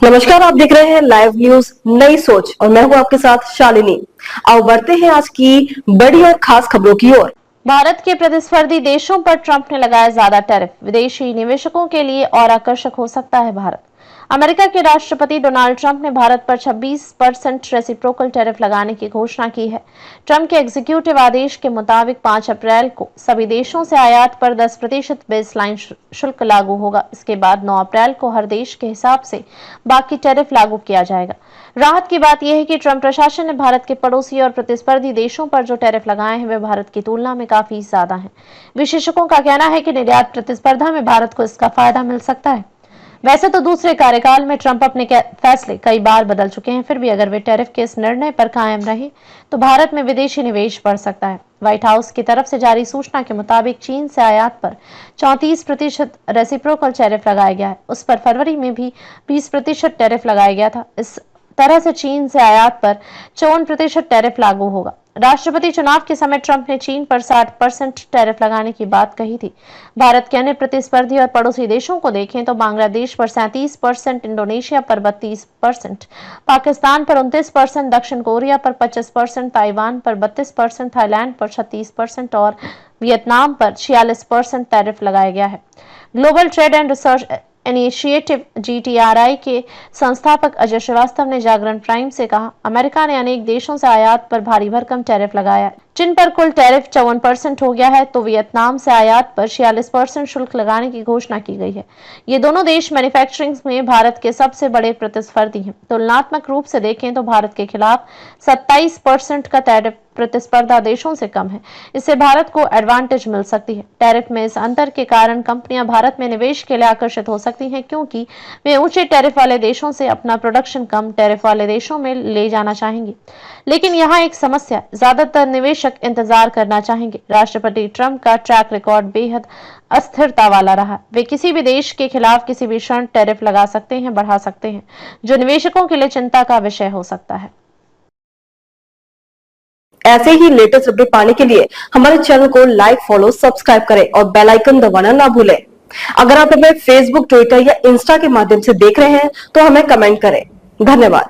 नमस्कार, आप देख रहे हैं लाइव न्यूज नई सोच और मैं हूं आपके साथ शालिनी। आओ बढ़ते हैं आज की बड़ी और खास खबरों की ओर। भारत के प्रतिस्पर्धी देशों पर ट्रंप ने लगाया ज्यादा टैरिफ, विदेशी निवेशकों के लिए और आकर्षक हो सकता है भारत। अमेरिका के राष्ट्रपति डोनाल्ड ट्रंप ने भारत पर 26% रेसिप्रोकल टैरिफ लगाने की घोषणा की है। ट्रंप के एग्जीक्यूटिव आदेश के मुताबिक 5 अप्रैल को सभी देशों से आयात पर 10% बेसलाइन शुल्क लागू होगा। इसके बाद 9 अप्रैल को हर देश के हिसाब से बाकी टैरिफ लागू किया जाएगा। राहत की बात यह है कि ट्रंप प्रशासन ने भारत के पड़ोसी और प्रतिस्पर्धी देशों पर जो टैरिफ लगाए हैं वे भारत की तुलना में काफी ज्यादा हैं। विशेषज्ञों का कहना है कि निर्यात प्रतिस्पर्धा में भारत को इसका फायदा मिल सकता है। वैसे तो दूसरे कार्यकाल में ट्रंप अपने फैसले कई बार बदल चुके हैं, फिर भी अगर वे टैरिफ के इस निर्णय पर कायम रहे तो भारत में विदेशी निवेश बढ़ सकता है। व्हाइट हाउस की तरफ से जारी सूचना के मुताबिक चीन से आयात पर 34% रेसिप्रोकल टैरिफ लगाया गया है। उस पर फरवरी में भी 20% टैरिफ लगाया गया था। इस तरह से चीन से आयात पर 54% टैरिफ लागू होगा। राष्ट्रपति चुनाव के समय ट्रंप ने चीन पर 60% टैरिफ लगाने की बात कही थी। भारत के अन्य प्रतिस्पर्धी और पड़ोसी देशों को देखें तो बांग्लादेश पर 37%, इंडोनेशिया पर 32%, पाकिस्तान पर 29%, दक्षिण कोरिया पर 25%, ताइवान पर 32%, थाईलैंड पर 36% और वियतनाम पर 46% टैरिफ लगाया गया है। Global trade and research initiative GTRI के संस्थापक अजय श्रीवास्तव ने जागरण प्राइम से कहा, अमेरिका ने अनेक देशों से आयात पर भारी भरकम टैरिफ लगाया है, जिन पर कुल टैरिफ 54% हो गया है, तो वियतनाम से आयात पर 46% शुल्क लगाने की घोषणा की गई है। ये दोनों देश मैन्युफैक्चरिंग में भारत के सबसे बड़े प्रतिस्पर्धी हैं। तुलनात्मक रूप से देखें तो भारत के खिलाफ 27% का टैरिफ प्रतिस्पर्धा देशों से कम है। इससे भारत को एडवांटेज मिल सकती है। टैरिफ में इस अंतर के कारण कंपनियां भारत में निवेश के लिए आकर्षित हो सकती हैं, क्योंकि वे ऊंचे टैरिफ वाले देशों से अपना प्रोडक्शन कम टैरिफ वाले देशों में ले जाना चाहेंगी। लेकिन यहाँ एक समस्या, ज्यादातर निवेशक इंतजार करना चाहेंगे। राष्ट्रपति ट्रंप का ट्रैक रिकॉर्ड बेहद अस्थिरता वाला रहा। वे किसी भी देश के खिलाफ किसी भी क्षण टैरिफ लगा सकते हैं, बढ़ा सकते हैं, जो निवेशकों के लिए चिंता का विषय हो सकता है। ऐसे ही लेटेस्ट अपडेट पाने के लिए हमारे चैनल को लाइक, फॉलो, सब्सक्राइब करें और बेल आइकन दबाना ना भूलें। अगर आप हमें फेसबुक, ट्विटर या इंस्टा के माध्यम से देख रहे हैं तो हमें कमेंट करें। धन्यवाद।